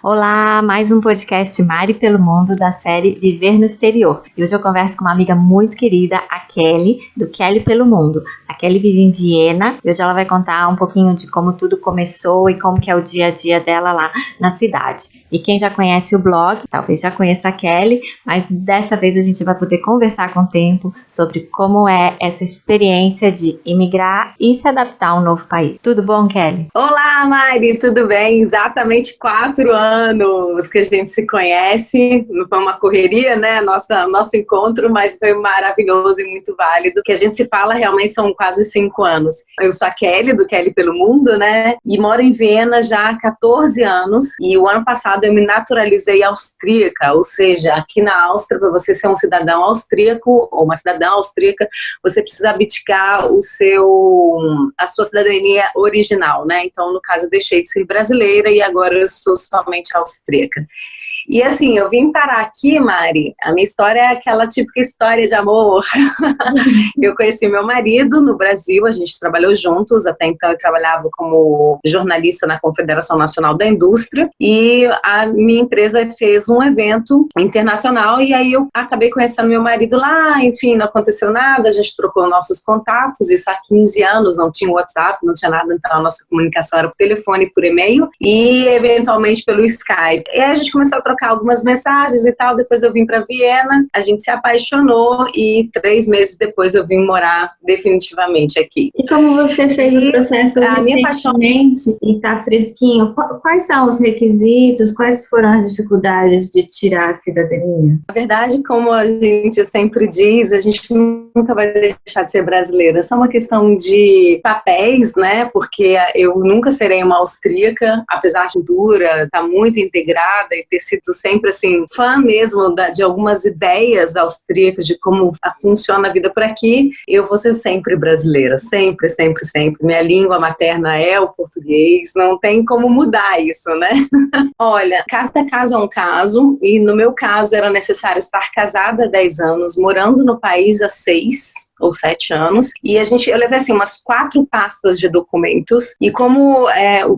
Olá, mais um podcast Mari pelo Mundo da série Viver no Exterior. E hoje eu converso com uma amiga muito querida, a Kelly, do Kelly pelo Mundo. A Kelly vive em Viena e hoje ela vai contar um pouquinho de como tudo começou e como que é o dia a dia dela lá na cidade. E quem já conhece o blog, talvez já conheça a Kelly, mas dessa vez a gente vai poder conversar com o tempo sobre como é essa experiência de imigrar e se adaptar a um novo país. Tudo bom, Kelly? Olá, Mari, tudo bem? Exatamente 4 anos que a gente se conhece. Não foi uma correria, né? Nosso encontro, mas foi maravilhoso e muito válido. Que a gente se fala realmente são quase 5 anos. Eu sou a Kelly, do Kelly pelo Mundo, né? E moro em Viena já há 14 anos. E o ano passado eu me naturalizei austríaca, ou seja, aqui na Áustria, para você ser um cidadão austríaco ou uma cidadã austríaca, você precisa abdicar a sua cidadania original, né? Então, no caso, eu deixei de ser brasileira e agora eu sou somente austríaca. E assim, eu vim parar aqui, Mari, a minha história é aquela típica história de amor. Eu conheci meu marido no Brasil, a gente trabalhou juntos, até então eu trabalhava como jornalista na Confederação Nacional da Indústria e a minha empresa fez um evento internacional e aí eu acabei conhecendo meu marido lá, enfim, não aconteceu nada, a gente trocou nossos contatos, isso há 15 anos, não tinha WhatsApp, não tinha nada, então a nossa comunicação era por telefone, por e-mail e eventualmente pelo Skype. E aí a gente começou a trocar algumas mensagens e tal, depois eu vim para Viena, a gente se apaixonou e 3 meses depois eu vim morar definitivamente aqui. E como você fez o processo recentemente e está fresquinho, quais são os requisitos, quais foram as dificuldades de tirar a cidadania? Na verdade, como a gente sempre diz, a gente nunca vai deixar de ser brasileira, é só uma questão de papéis, né, porque eu nunca serei uma austríaca, apesar de cultura estar muito integrada e ter sido sempre assim, fã mesmo de algumas ideias austríacas de como funciona a vida por aqui, eu vou ser sempre brasileira, sempre, sempre, sempre. Minha língua materna é o português, não tem como mudar isso, né? Olha, cada caso é um caso, e no meu caso era necessário estar casada há 10 anos, morando no país há 6 ou 7 anos, e eu levei assim umas 4 pastas de documentos, e como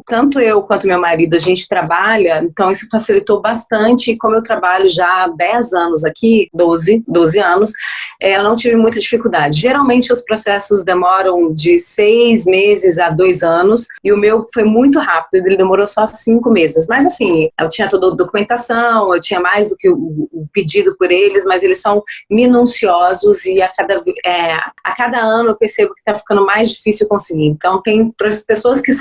tanto eu quanto meu marido, a gente trabalha, então isso facilitou bastante, e como eu trabalho já há 10 anos aqui, 12 anos, eu não tive muita dificuldade. Geralmente os processos demoram de 6 meses a 2 anos, e o meu foi muito rápido, ele demorou só 5 meses, mas assim, eu tinha toda a documentação, eu tinha mais do que o pedido por eles, mas eles são minuciosos, e a cada ano eu percebo que está ficando mais difícil conseguir. Então, tem pessoas que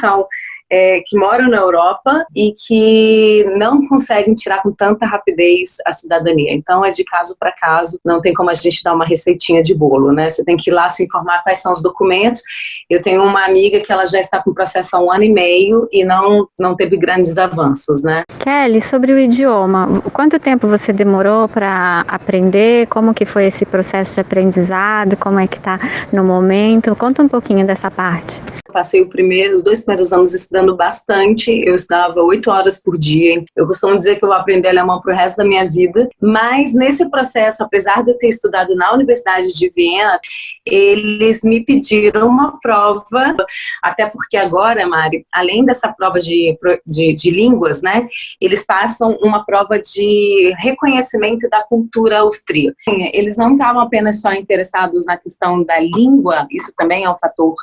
moram na Europa e que não conseguem tirar com tanta rapidez a cidadania. Então, é de caso para caso, não tem como a gente dar uma receitinha de bolo, né? Você tem que ir lá se informar quais são os documentos. Eu tenho uma amiga que ela já está com o processo há 1 ano e meio e não teve grandes avanços, né? Kelly, sobre o idioma, quanto tempo você demorou para aprender? Como que foi esse processo de aprendizado? Como é que está no momento? Conta um pouquinho dessa parte. Passei os 2 primeiros anos estudando bastante, eu estudava 8 horas por dia, eu costumo dizer que eu vou aprender alemão pro resto da minha vida, mas nesse processo, apesar de eu ter estudado na Universidade de Viena, eles me pediram uma prova, até porque agora, Mari, além dessa prova de línguas, né, eles passam uma prova de reconhecimento da cultura austríaca. Eles não estavam apenas só interessados na questão da língua, isso também é um fator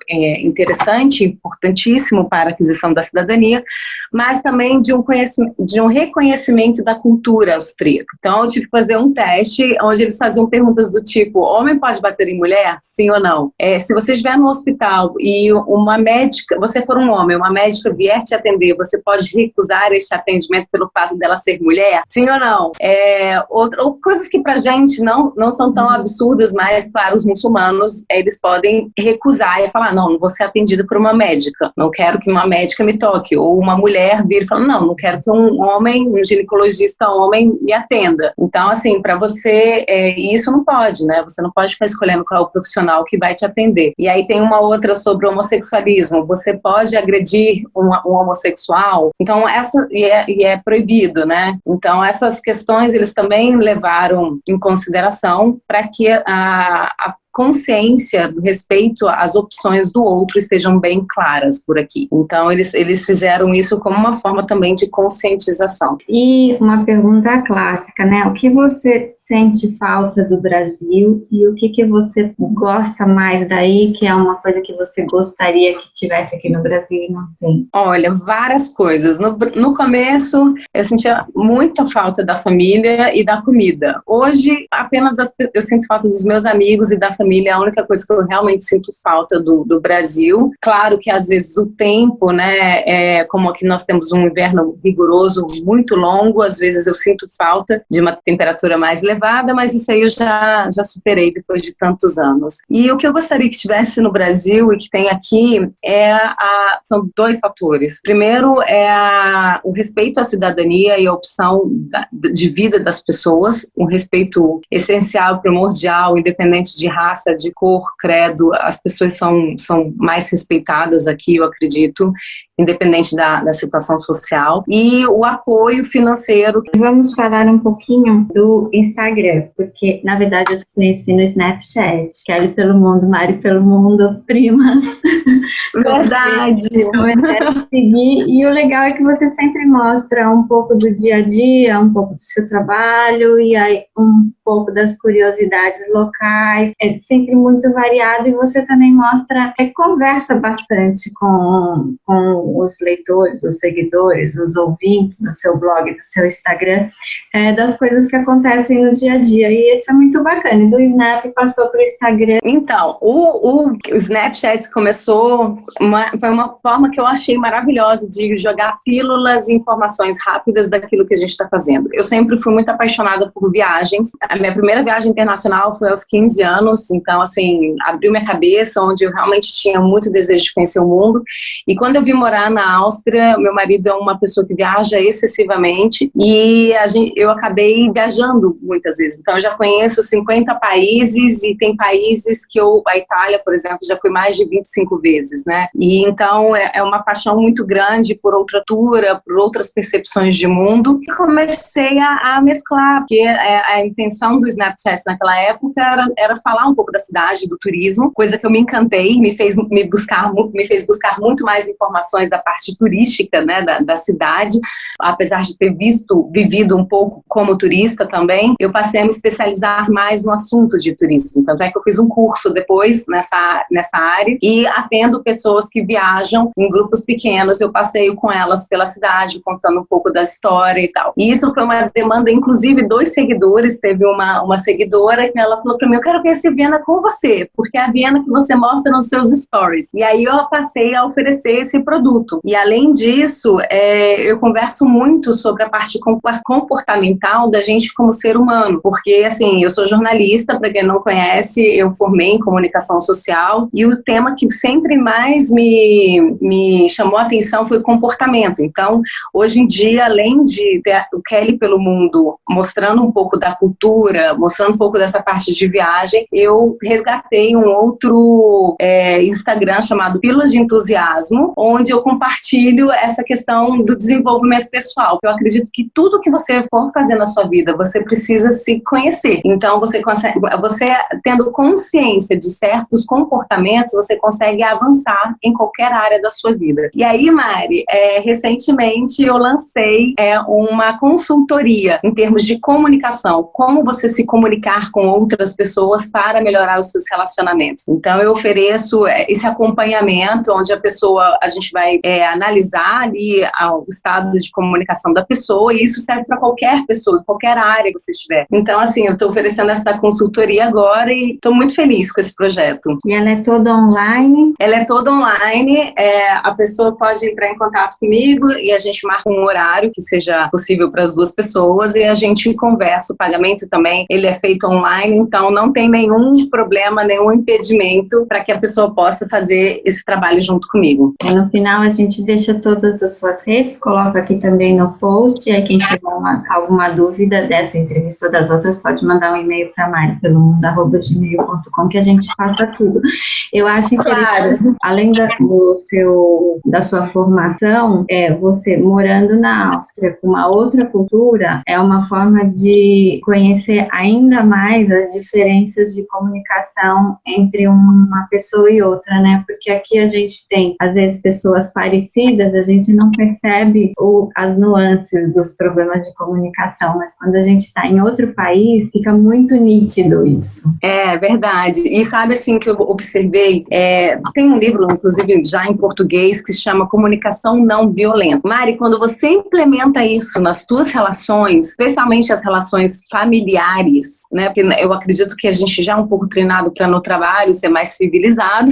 interessante, importantíssimo para a aquisição da cidadania, mas também de um reconhecimento da cultura austríaca. Então, eu tive que fazer um teste onde eles faziam perguntas do tipo: homem pode bater em mulher? Sim ou não? Se você estiver no hospital e uma médica, você for um homem, uma médica vier te atender, você pode recusar este atendimento pelo fato dela ser mulher? Sim ou não? Ou coisas que pra gente não são tão absurdas, mas para os muçulmanos, eles podem recusar e falar: não vou ser atendida por uma médica, não quero que uma médica me toque, ou uma mulher vir e falar: não quero que um ginecologista homem me atenda. Então, assim, para você, isso não pode, né? Você não pode ficar escolhendo qual é o profissional que vai te atender. E aí tem uma outra sobre o homossexualismo, você pode agredir um homossexual, então é proibido, né? Então, essas questões eles também levaram em consideração para que a consciência do respeito às opções do outro estejam bem claras por aqui. Então, eles fizeram isso como uma forma também de conscientização. E uma pergunta clássica, né? O que você sente falta do Brasil e o que você gosta mais daí, que é uma coisa que você gostaria que tivesse aqui no Brasil e não tem? Olha, várias coisas. No começo, eu sentia muita falta da família e da comida. Hoje, eu sinto falta dos meus amigos e da família, é a única coisa que eu realmente sinto falta do Brasil. Claro que, às vezes, o tempo, né, como aqui nós temos um inverno rigoroso, muito longo, às vezes eu sinto falta de uma temperatura mais elevada, mas isso aí eu já superei depois de tantos anos. E o que eu gostaria que tivesse no Brasil e que tem aqui são dois fatores. Primeiro é o respeito à cidadania e à opção de vida das pessoas, um respeito essencial, primordial, independente de raça, de cor, credo. As pessoas são mais respeitadas aqui, eu acredito, independente da situação social, e o apoio financeiro. Vamos falar um pouquinho do Instagram, porque, na verdade, eu te conheci no Snapchat, Kelly pelo mundo, Mari pelo mundo, primas. Verdade! Eu seguir, e o legal é que você sempre mostra um pouco do dia a dia, um pouco do seu trabalho, e aí um pouco das curiosidades locais, é sempre muito variado, e você também conversa bastante com os leitores, os seguidores, os ouvintes do seu blog, do seu Instagram, das coisas que acontecem no dia a dia, e isso é muito bacana. E do Snap passou para o Instagram. Então, o Snapchat começou, foi uma forma que eu achei maravilhosa de jogar pílulas e informações rápidas daquilo que a gente está fazendo. Eu sempre fui muito apaixonada por viagens. A minha primeira viagem internacional foi aos 15 anos, então, assim, abriu minha cabeça, onde eu realmente tinha muito desejo de conhecer o mundo. E quando eu vim morar na Áustria, meu marido é uma pessoa que viaja excessivamente, e eu acabei viajando muitas vezes. Então, eu já conheço 50 países, e tem países que a Itália, por exemplo, já fui mais de 25 vezes, né? E então, é uma paixão muito grande por outra cultura, por outras percepções de mundo. E comecei a mesclar, porque a intenção do Snapchat naquela época era falar um pouco da cidade, do turismo, coisa que eu me encantei, me fez buscar muito mais informações da parte turística, né, da cidade. Apesar de ter vivido um pouco como turista também, eu passei a me especializar mais no assunto de turismo. Tanto é que eu fiz um curso depois nessa área, e atendo pessoas que viajam em grupos pequenos, eu passeio com elas pela cidade, contando um pouco da história e tal. E isso foi uma demanda, inclusive, dos seguidores. Teve uma seguidora que ela falou para mim: eu quero conhecer Viena com você, porque é a Viena que você mostra nos seus stories. E aí eu passei a oferecer esse produto. E além disso, eu converso muito sobre a parte comportamental da gente como ser humano, porque, assim, eu sou jornalista, para quem não conhece, eu formei em comunicação social, e o tema que sempre mais me chamou a atenção foi o comportamento. Então, hoje em dia, além de ter o Kelly pelo mundo mostrando um pouco da cultura, mostrando um pouco dessa parte de viagem, eu resgatei um outro Instagram chamado Pílulas de Entusiasmo, onde eu compartilho essa questão do desenvolvimento pessoal, que eu acredito que tudo que você for fazer na sua vida, você precisa se conhecer. Então, você tendo consciência de certos comportamentos, você consegue avançar em qualquer área da sua vida. E aí, Mari, recentemente eu lancei uma consultoria em termos de comunicação, como você se comunicar com outras pessoas para melhorar os seus relacionamentos. Então, eu ofereço esse acompanhamento, onde a gente vai analisar ali o estado de comunicação da pessoa, e isso serve para qualquer pessoa, em qualquer área que você estiver. Então, assim, eu estou oferecendo essa consultoria agora e estou muito feliz com esse projeto. E ela é toda online? Ela é toda online, a pessoa pode entrar em contato comigo e a gente marca um horário que seja possível para as duas pessoas, e a gente conversa. O pagamento também, ele é feito online, então não tem nenhum problema, nenhum impedimento para que a pessoa possa fazer esse trabalho junto comigo. No final, a gente deixa todas as suas redes, coloca aqui também no post, e aí quem tiver alguma dúvida dessa entrevista todas as outras, pode mandar um e-mail para maripelomundo@gmail.com que a gente faça tudo. Eu acho interessante, claro, além da sua formação, você morando na Áustria com uma outra cultura, é uma forma de conhecer ainda mais as diferenças de comunicação entre uma pessoa e outra, né? Porque aqui a gente tem, às vezes, pessoas parecidas, a gente não percebe as nuances dos problemas de comunicação, mas quando a gente está em outro país, fica muito nítido isso. É verdade. E sabe assim que eu observei, tem um livro, inclusive já em português, que se chama Comunicação Não Violenta. Mari, quando você implementa isso nas tuas relações, especialmente as relações familiares, né? Porque eu acredito que a gente já é um pouco treinado para no trabalho ser mais civilizado,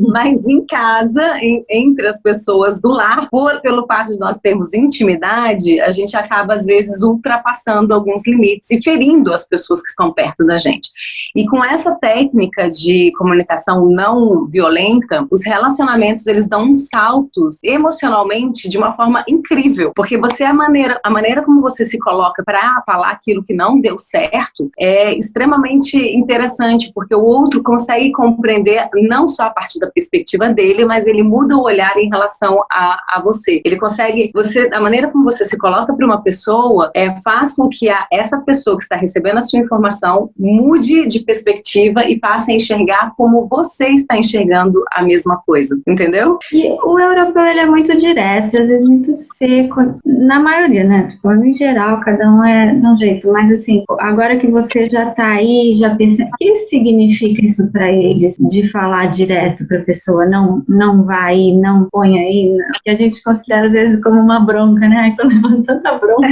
mas em casa, entre as pessoas do lar, pelo fato de nós termos intimidade, a gente acaba às vezes ultrapassando alguns limites e ferindo as pessoas que estão perto da gente. E com essa técnica de comunicação não violenta, os relacionamentos, eles dão uns saltos emocionalmente de uma forma incrível, porque a maneira como você se coloca para falar aquilo que não deu certo é extremamente interessante, porque o outro consegue compreender não só a partir da perspectiva dele, mas ele muda o olhar em relação a você. Ele consegue, a maneira como você se coloca para uma pessoa faz com que essa pessoa que está recebendo a sua informação mude de perspectiva e passe a enxergar como você está enxergando a mesma coisa, entendeu? E o europeu, ele é muito direto, às vezes muito seco, na maioria, né? Tipo, em geral, cada um é de um jeito, mas assim, agora que você já está aí, já pensa, o que significa isso para eles, de falar direto para a pessoa, não vai, não põe aí, que a gente considera às vezes como uma bronca, né? Ai, tô levando tanta bronca.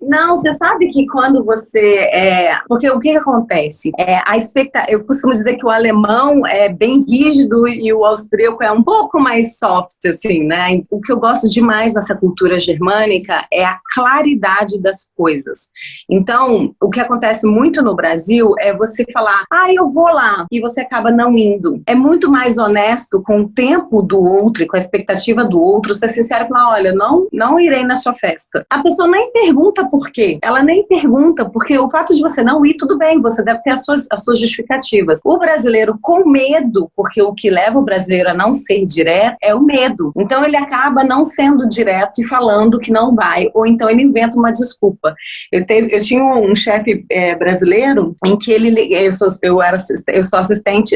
Não, você sabe que quando você... porque o que acontece? Eu costumo dizer que o alemão é bem rígido e o austríaco é um pouco mais soft, assim, né? O que eu gosto demais nessa cultura germânica é a claridade das coisas. Então, o que acontece muito no Brasil é você falar, eu vou lá, e você acaba não indo. É muito mais honesto com o tempo do outro e com a expectativa do outro, ser sincero e falar, olha, não irei na sua festa. A pessoa nem pergunta por quê. Ela nem pergunta, porque o fato de você não ir, tudo bem, você deve ter as suas justificativas. O brasileiro com medo, porque o que leva o brasileiro a não ser direto é o medo. Então ele acaba não sendo direto e falando que não vai, ou então ele inventa uma desculpa. Eu tinha um chefe brasileiro em que eu sou assistente,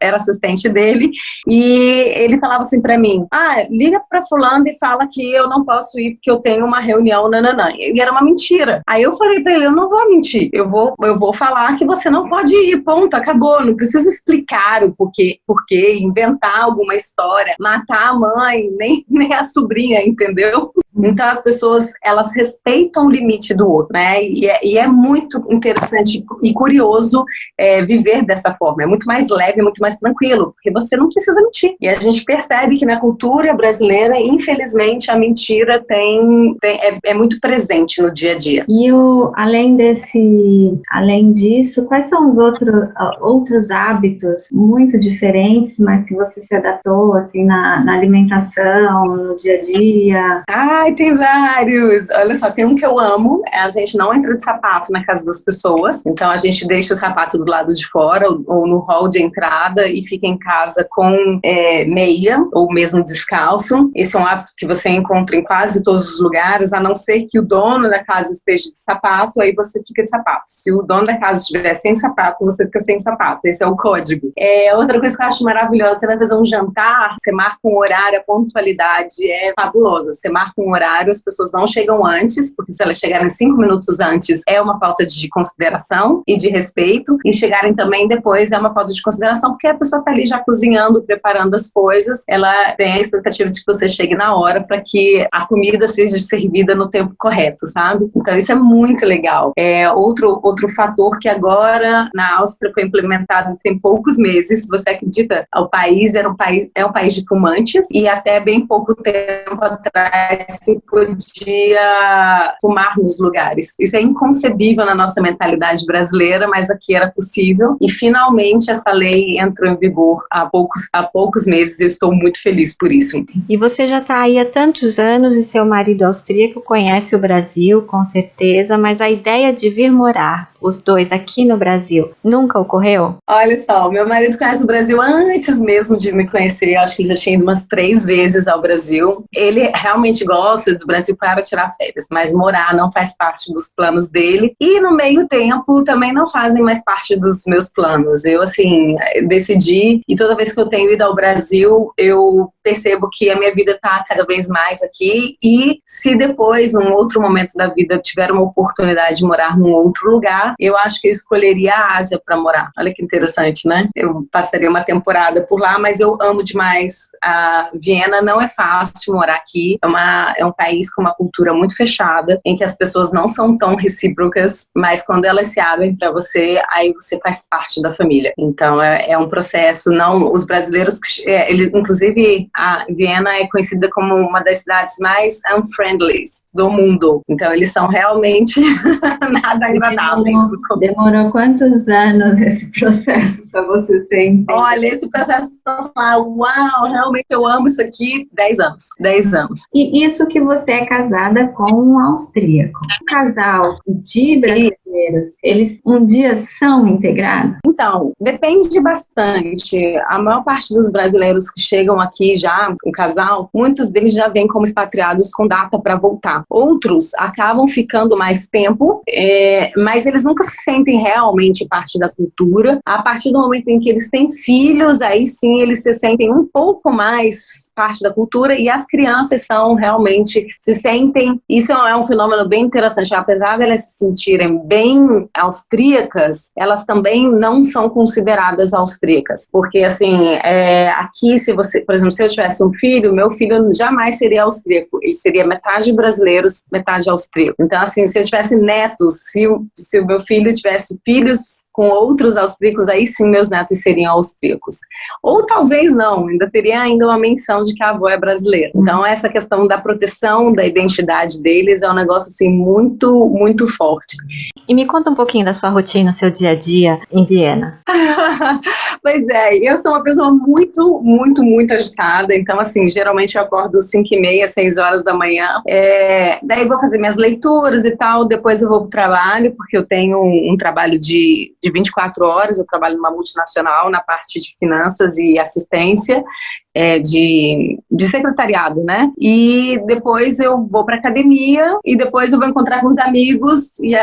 era assistente dele, e ele falava assim pra mim, liga pra fulano e fala que eu não posso ir porque eu tenho uma reunião, nananã. E era uma mentira. Aí eu falei pra ele, eu não vou mentir, eu vou falar que você não pode ir, ponto, acabou, não precisa explicar o porquê, inventar alguma história, matar a mãe, nem a sobrinha, entendeu? Então as pessoas, elas respeitam o limite do outro, né? E é muito interessante e curioso viver dessa forma. É muito mais leve, é muito mais tranquilo, porque você não precisa mentir. E a gente percebe que na cultura brasileira, infelizmente, a mentira é muito presente no dia a dia. E além disso, quais são os outros hábitos muito diferentes, mas que você se adaptou assim na alimentação, no dia a dia? Tem vários. Olha só, tem um que eu amo, a gente não entra de sapato na casa das pessoas, então a gente deixa o sapato do lado de fora ou no hall de entrada e fica em casa com meia ou mesmo descalço. Esse é um hábito que você encontra em quase todos os lugares, a não ser que o dono da casa esteja de sapato, aí você fica de sapato. Se o dono da casa estiver sem sapato, você fica sem sapato. Esse é o código. Outra coisa que eu acho maravilhosa, você vai fazer um jantar, você marca um horário, a pontualidade é fabulosa. Você marca um horário, as pessoas não chegam antes, porque se elas chegarem 5 minutos antes, é uma falta de consideração e de respeito, e chegarem também depois é uma falta de consideração, porque a pessoa está ali já cozinhando, preparando as coisas, ela tem a expectativa de que você chegue na hora para que a comida seja servida no tempo correto, sabe? Então isso é muito legal. Outro fator que agora na Áustria foi implementado tem poucos meses, você acredita? O país é um país de fumantes, e até bem pouco tempo atrás se podia fumar nos lugares. Isso é inconcebível na nossa mentalidade brasileira, mas aqui era possível. E finalmente essa lei entrou em vigor há poucos meses. Eu estou muito feliz por isso. E você já está aí há tantos anos e seu marido austríaco conhece o Brasil, com certeza, mas a ideia de vir morar, os dois aqui no Brasil, nunca ocorreu? Olha só, meu marido conhece o Brasil antes mesmo de me conhecer. Acho que ele já tinha ido umas 3 vezes ao Brasil. Ele realmente gosta do Brasil para tirar férias, mas morar não faz parte dos planos dele. E no meio tempo também não fazem mais parte dos meus planos. Eu, assim, decidi, e toda vez que eu tenho ido ao Brasil, eu percebo que a minha vida está cada vez mais aqui. E se depois, num outro momento da vida, tiver uma oportunidade de morar num outro lugar, eu acho que eu escolheria a Ásia para morar. Olha que interessante, né? Eu passaria uma temporada por lá, mas eu amo demais a Viena. Não é fácil morar aqui. É um país com uma cultura muito fechada, em que as pessoas não são tão recíprocas, mas quando elas se abrem para você, aí você faz parte da família. Então é um processo. Não, os brasileiros, eles, inclusive a Viena é conhecida como uma das cidades mais unfriendly do mundo. Então eles são realmente nada agradáveis. Demorou quantos anos esse processo para você ser? Olha, esse processo para falar, uau, realmente eu amo isso aqui, 10 anos. 10 anos. E isso que você é casada com um austríaco. O casal de brasileiros, eles um dia são integrados? Então, depende bastante. A maior parte dos brasileiros que chegam aqui já, um casal, muitos deles já vêm como expatriados com data para voltar. Outros acabam ficando mais tempo, mas eles nunca se sentem realmente parte da cultura. A partir do momento em que eles têm filhos, aí sim eles se sentem um pouco mais parte da cultura, e as crianças se sentem, isso é um fenômeno bem interessante, apesar de elas se sentirem bem austríacas, elas também não são consideradas austríacas, porque assim, aqui se você, por exemplo, se eu tivesse um filho, meu filho jamais seria austríaco, ele seria metade brasileiro, metade austríaco. Então assim, se eu tivesse netos, se o meu filho tivesse filhos com outros austríacos, aí sim meus netos seriam austríacos. Ou talvez não, ainda teria uma menção de que a avó é brasileira. Então essa questão da proteção da identidade deles é um negócio assim muito, muito forte. E me conta um pouquinho da sua rotina, seu dia a dia em Viena. Pois é, eu sou uma pessoa muito, muito, muito agitada, então assim, geralmente eu acordo 5h30, 6 horas da manhã, daí vou fazer minhas leituras e tal, depois eu vou pro trabalho, porque eu tenho um trabalho de 24 horas, eu trabalho numa multinacional na parte de finanças e assistência, de secretariado, né? E depois eu vou para academia e depois eu vou encontrar com os amigos e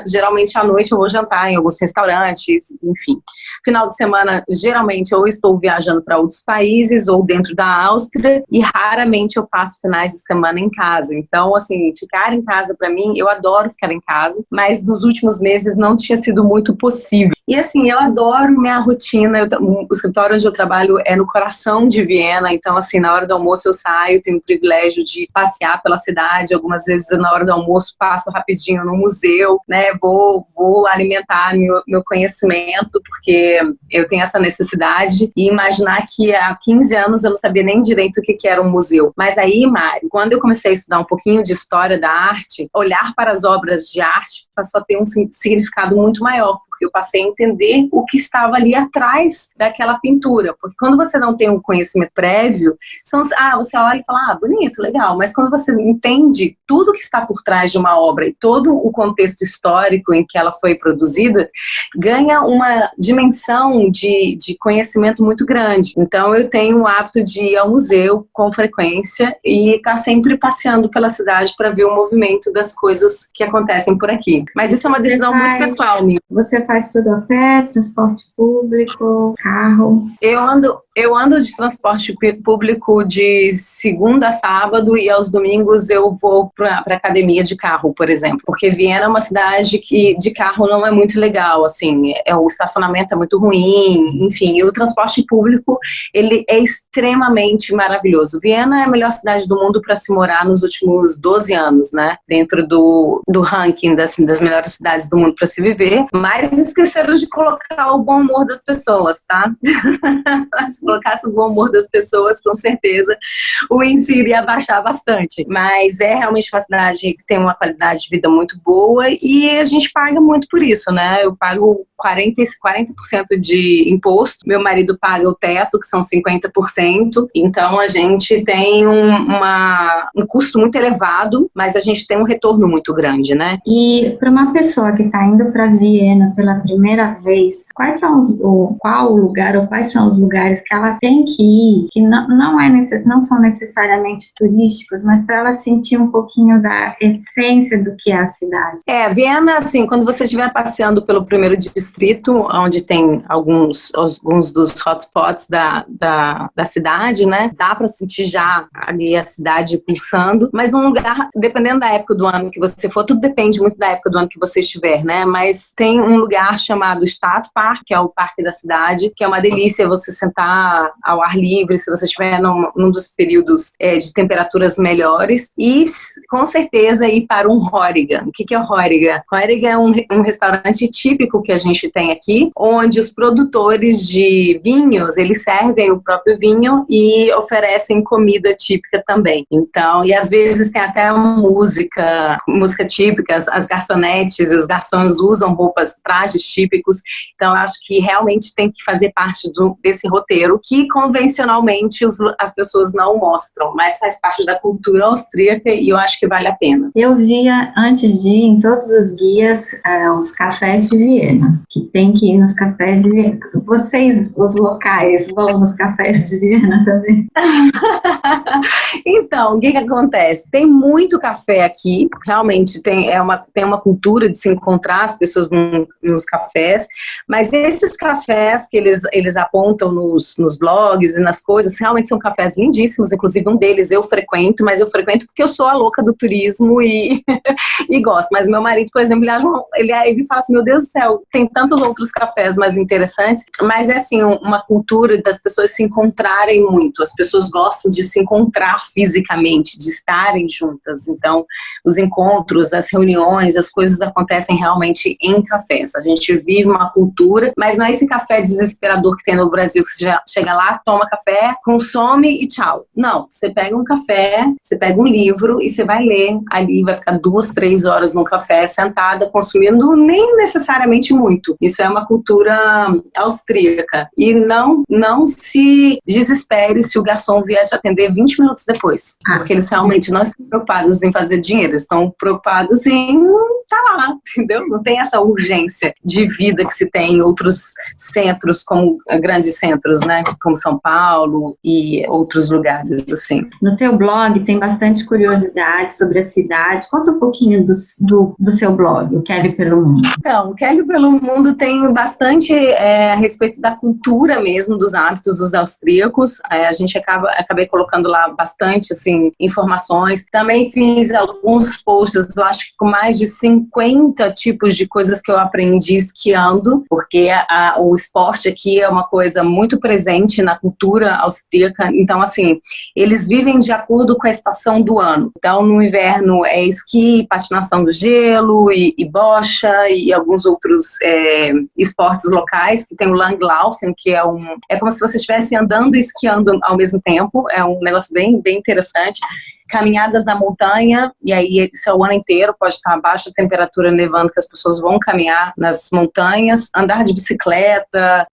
geralmente à noite eu vou jantar em alguns restaurantes, enfim. Final de semana, geralmente, ou estou viajando para outros países ou dentro da Áustria, e raramente eu passo finais de semana em casa. Então, assim, ficar em casa para mim, eu adoro ficar em casa, mas nos últimos meses não tinha sido muito possível. E assim, eu adoro minha rotina, o escritório onde eu trabalho é no coração de Viena, então assim, na hora do almoço eu saio, tenho o privilégio de passear pela cidade, algumas vezes na hora do almoço passo rapidinho no museu, né, vou alimentar meu conhecimento, porque eu tenho essa necessidade, e imaginar que há 15 anos eu não sabia nem direito o que era um museu. Mas aí, Mari, quando eu comecei a estudar um pouquinho de história da arte, olhar para as obras de arte passou a ter um significado muito maior, porque eu passei a entender o que estava ali atrás daquela pintura, porque quando você não tem um conhecimento prévio, você olha e fala, bonito, legal, mas quando você entende tudo que está por trás de uma obra e todo o contexto histórico em que ela foi produzida, ganha uma dimensão de conhecimento muito grande. Então eu tenho o hábito de ir ao museu com frequência e estar sempre passeando pela cidade para ver o movimento das coisas que acontecem por aqui. Mas isso é uma decisão muito pessoal minha. Você faz tudo a pé, transporte público, carro? Eu ando de transporte público de segunda a sábado, e aos domingos eu vou para academia de carro, por exemplo. Porque Viena é uma cidade que de carro não é muito legal, assim, o estacionamento é muito ruim, enfim, e o transporte público, ele é extremamente maravilhoso. Viena é a melhor cidade do mundo para se morar nos últimos 12 anos, né? Dentro do ranking das melhores cidades do mundo para se viver, mas esqueceram de colocar o bom humor das pessoas, tá? colocasse o bom humor das pessoas, com certeza o índice iria baixar bastante. Mas é realmente uma cidade que tem uma qualidade de vida muito boa e a gente paga muito por isso, né? Eu pago 40% de imposto, meu marido paga o teto, que são 50%, então a gente tem um custo muito elevado, mas a gente tem um retorno muito grande, né? E para uma pessoa que está indo para Viena pela primeira vez, qual o lugar ou quais são os lugares que ela tem que ir, que não são necessariamente turísticos, mas para ela sentir um pouquinho da essência do que é a cidade? Viena, assim, quando você estiver passeando pelo primeiro distrito, onde tem alguns dos hotspots da cidade, né? Dá para sentir já ali a cidade pulsando, mas um lugar, dependendo da época do ano que você for, tudo depende muito da época do ano que você estiver, né? Mas tem um lugar chamado Stadtpark, que é o parque da cidade, que é uma delícia você sentar ao ar livre, se você estiver num dos períodos de temperaturas melhores, e com certeza ir para um Horiga. O que é o Horiga? Horiga é um restaurante típico que a gente tem aqui, onde os produtores de vinhos, eles servem o próprio vinho e oferecem comida típica também. Então, e às vezes tem até música típica, as garçonetes e os garçons usam trajes típicos, então eu acho que realmente tem que fazer parte desse roteiro, que convencionalmente as pessoas não mostram, mas faz parte da cultura austríaca e eu acho que vale a pena. Eu via, antes de ir em todos os guias, os cafés de Viena, que tem que ir nos cafés de Viena. Vocês, os locais, vão nos cafés de Viena também? Então, o que acontece? Tem muito café aqui, realmente tem uma cultura de se encontrar as pessoas nos cafés, mas esses cafés que eles apontam nos blogs e nas coisas, realmente são cafés lindíssimos, inclusive um deles eu frequento, mas eu frequento porque eu sou a louca do turismo e gosto, mas meu marido, por exemplo, ele fala assim, meu Deus do céu, tem tantos outros cafés mais interessantes, mas é assim, uma cultura das pessoas se encontrarem muito, as pessoas gostam de se encontrar fisicamente, de estarem juntas, então os encontros, as reuniões, as coisas acontecem realmente em cafés, a gente vive uma cultura, mas não é esse café desesperador que tem no Brasil, que você já chega lá, toma café, consome e tchau. Não, você pega um café, você pega um livro e você vai ler ali, vai ficar 2, 3 horas no café, sentada, consumindo nem necessariamente muito. Isso é uma cultura austríaca. E não se desespere se o garçom vier te atender 20 minutos depois, porque eles realmente não estão preocupados em fazer dinheiro, eles estão preocupados em estar lá, entendeu? Não tem essa urgência de vida que se tem em outros centros, como grandes centros, né? Como São Paulo e outros lugares, assim. No teu blog tem bastante curiosidade sobre a cidade. Conta um pouquinho do seu blog, o Kelly pelo Mundo. Então, o Kelly pelo Mundo tem bastante a respeito da cultura mesmo, dos hábitos dos austríacos. A gente acabei colocando lá bastante, assim, informações. Também fiz alguns posts, eu acho que com mais de 50 tipos de coisas que eu aprendi esquiando, porque o esporte aqui é uma coisa muito presente na cultura austríaca. Então, assim, eles vivem de acordo com a estação do ano. Então, no inverno é esqui, patinação do gelo e bocha e alguns outros esportes locais, que tem o Langlaufen, que é como se você estivesse andando e esquiando ao mesmo tempo. É um negócio bem, bem interessante. Caminhadas na montanha, e aí isso é o ano inteiro, pode estar a baixa temperatura nevando, que as pessoas vão caminhar nas montanhas, andar de bicicleta,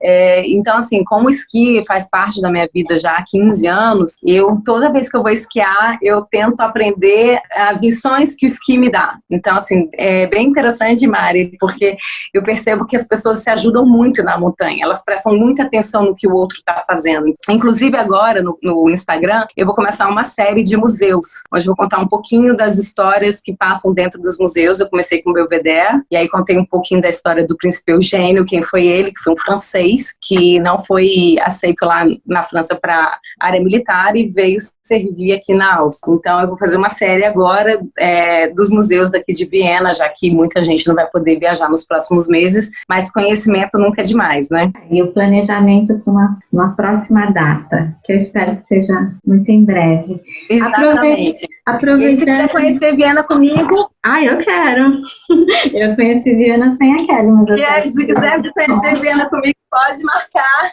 então assim, como o esqui faz parte da minha vida já há 15 anos, toda vez que eu vou esquiar, eu tento aprender as lições que o esqui me dá. Então assim, é bem interessante, Mari, porque eu percebo que as pessoas se ajudam muito na montanha, elas prestam muita atenção no que o outro está fazendo. Inclusive agora, no Instagram, eu vou começar uma série de museus, onde eu vou contar um pouquinho das histórias que passam dentro dos museus. Eu comecei com o Belvedere, e aí contei um pouquinho da história do Príncipe Eugênio, quem foi ele, que foi um francês, que não foi aceito lá na França para área militar e veio servir aqui na Áustria. Então eu vou fazer uma série agora dos museus daqui de Viena, já que muita gente não vai poder viajar nos próximos meses, mas conhecimento nunca é demais, né? E o planejamento para uma próxima data, que eu espero que seja muito em breve. Exatamente. Aproveitando... E se quiser conhecer Viena comigo, Eu quero. Eu conheci Viena sem a Kelly, mas Se quiser conhecer Viena comigo, pode marcar.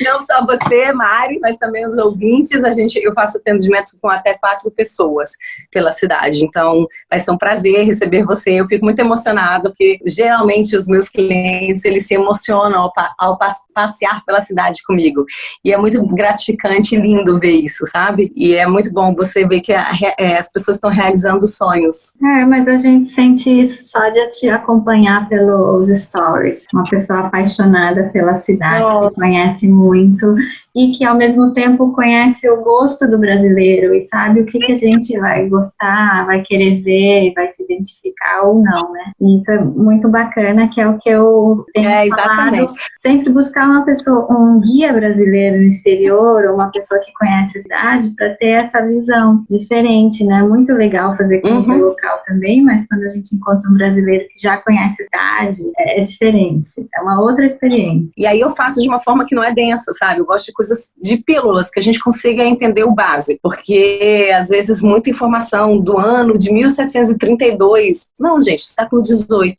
Não só você, Mari, mas também os ouvintes. Eu faço atendimento com até 4 pessoas pela cidade. Então, vai ser um prazer receber você. Eu fico muito emocionada, porque geralmente os meus clientes, eles se emocionam ao passear pela cidade comigo. E é muito gratificante e lindo ver isso, sabe? E é muito bom você ver que as pessoas estão realizando sonhos. Mas a gente sente isso só de te acompanhar pelos stories. Uma pessoa apaixonada pela cidade, que conhece muito e que ao mesmo tempo conhece o gosto do brasileiro e sabe o que a gente vai gostar, vai querer ver, vai se identificar ou não, né? E isso é muito bacana, que é o que eu tenho falado. Sempre buscar uma pessoa, um guia brasileiro no exterior, ou uma pessoa que conhece a cidade, para ter essa visão diferente, né? Muito legal fazer compra local também, mas quando a gente encontra um brasileiro que já conhece a cidade, é diferente, é uma outra experiência. E aí eu faço de uma forma que não é densa, sabe? Eu gosto de coisas, de pílulas, que a gente consiga entender o básico, porque às vezes muita informação do ano de 1732, não, gente, século XVIII,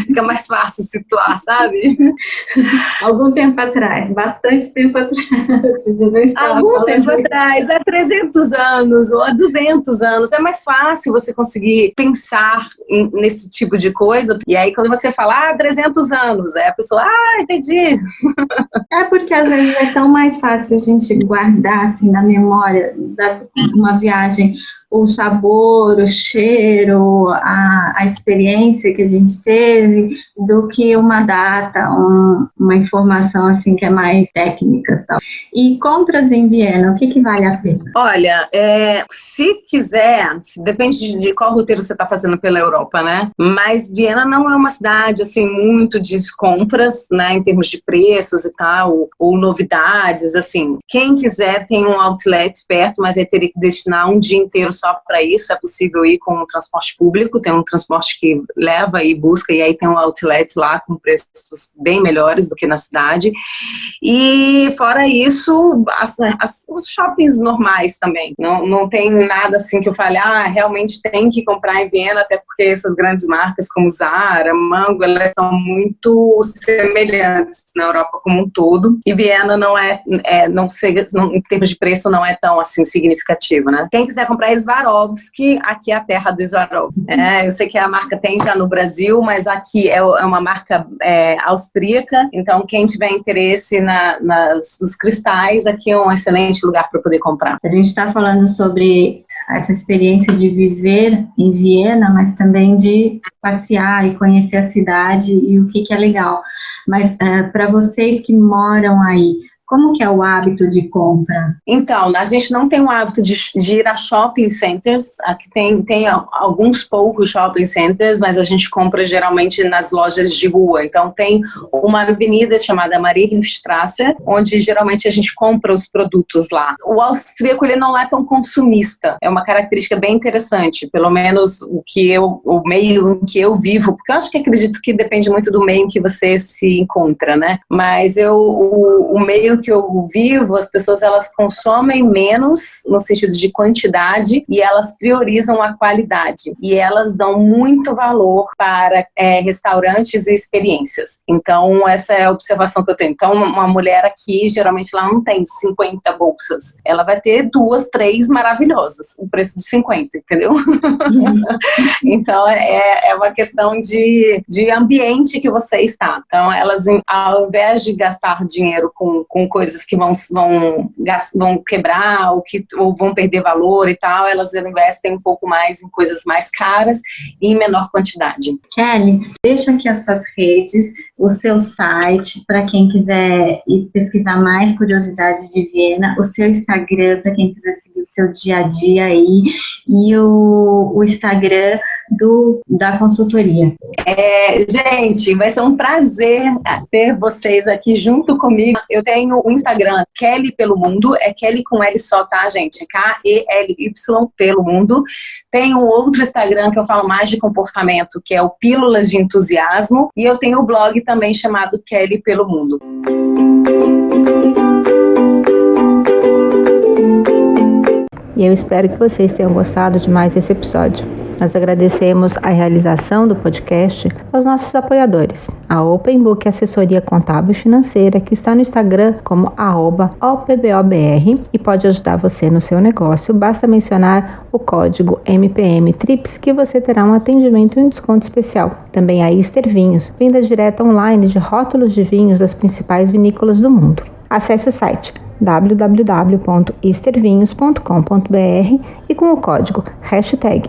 fica mais fácil situar, sabe? Algum tempo atrás, bastante tempo atrás. Algum tempo atrás, há 300 anos ou há 200 anos, é mais fácil você conseguir pensar nesse tipo de coisa. E aí quando você fala, 300 anos, aí a pessoa, entendi. É porque às vezes é tão mais fácil a gente guardar assim na memória uma viagem, o sabor, o cheiro, a experiência que a gente teve, do que uma data, uma informação assim que é mais técnica, tal. E compras em Viena, o que vale a pena? Olha, se quiser, depende de qual roteiro você está fazendo pela Europa, né? Mas Viena não é uma cidade assim muito de compras, né? Em termos de preços e tal, ou novidades, assim. Quem quiser tem um outlet perto, mas aí teria que destinar um dia inteiro só para isso. É possível ir com o transporte público, tem um transporte que leva e busca, e aí tem um outlet lá com preços bem melhores do que na cidade. E fora isso, os shoppings normais também. Não tem nada assim que eu fale, realmente tem que comprar em Viena, até porque essas grandes marcas como Zara, Mango, elas são muito semelhantes na Europa como um todo. E Viena em termos de preço, não é tão assim significativo, né? Quem quiser comprar Swarovski, aqui é a terra do Swarovski. Eu sei que a marca tem já no Brasil, mas aqui é uma marca austríaca, então quem tiver interesse nos cristais, aqui é um excelente lugar para poder comprar. A gente está falando sobre essa experiência de viver em Viena, mas também de passear e conhecer a cidade e o que é legal. Mas para vocês que moram aí, como que é o hábito de compra? Então, a gente não tem o hábito de ir a shopping centers. Aqui tem alguns poucos shopping centers, mas a gente compra geralmente nas lojas de rua. Então, tem uma avenida chamada Marienstraße, onde geralmente a gente compra os produtos lá. O austríaco, ele não é tão consumista. É uma característica bem interessante, pelo menos o meio em que eu vivo, porque eu acredito que depende muito do meio em que você se encontra, né? Mas o meio que eu vivo, as pessoas elas consomem menos no sentido de quantidade e elas priorizam a qualidade e elas dão muito valor para restaurantes e experiências. Então essa é a observação que eu tenho. Então uma mulher aqui, geralmente ela não tem 50 bolsas, ela vai ter 2, 3 maravilhosas, o preço de 50, entendeu? Então é uma questão de ambiente que você está. Então elas, ao invés de gastar dinheiro com coisas que vão quebrar ou vão perder valor e tal, elas investem um pouco mais em coisas mais caras e em menor quantidade. Kelly, deixa aqui as suas redes, o seu site, para quem quiser ir pesquisar mais curiosidades de Viena, o seu Instagram, para quem quiser seguir o seu dia a dia aí, e o Instagram da consultoria. Gente, vai ser um prazer ter vocês aqui junto comigo. Eu tenho o Instagram Kelly pelo Mundo, é Kelly com L só, tá, gente? K-E-L-Y pelo Mundo. Tem um outro Instagram que eu falo mais de comportamento, que é o Pílulas de Entusiasmo, e eu tenho o blog também chamado Kelly pelo Mundo. E eu espero que vocês tenham gostado de mais esse episódio. Nós agradecemos a realização do podcast aos nossos apoiadores, a Open Book Assessoria Contábil e Financeira, que está no Instagram como @opbobr e pode ajudar você no seu negócio. Basta mencionar o código MPM-TRIPS que você terá um atendimento e um desconto especial. Também a Easter Vinhos, venda direta online de rótulos de vinhos das principais vinícolas do mundo. Acesse o site www.eastervinhos.com.br e com o código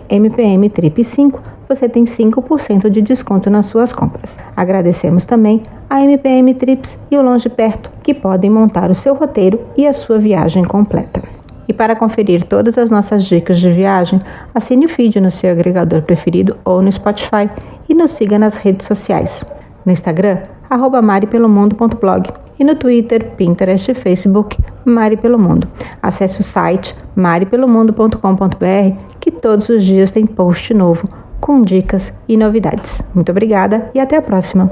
#MPMTRIP5 você tem 5% de desconto nas suas compras. Agradecemos também a MPM Trips e o Longe Perto, que podem montar o seu roteiro e a sua viagem completa. E para conferir todas as nossas dicas de viagem, assine o feed no seu agregador preferido ou no Spotify e nos siga nas redes sociais. No Instagram, @maripelomundo.blog e no Twitter, Pinterest e Facebook, Mari Pelo Mundo. Acesse o site maripelomundo.com.br que todos os dias tem post novo com dicas e novidades. Muito obrigada e até a próxima!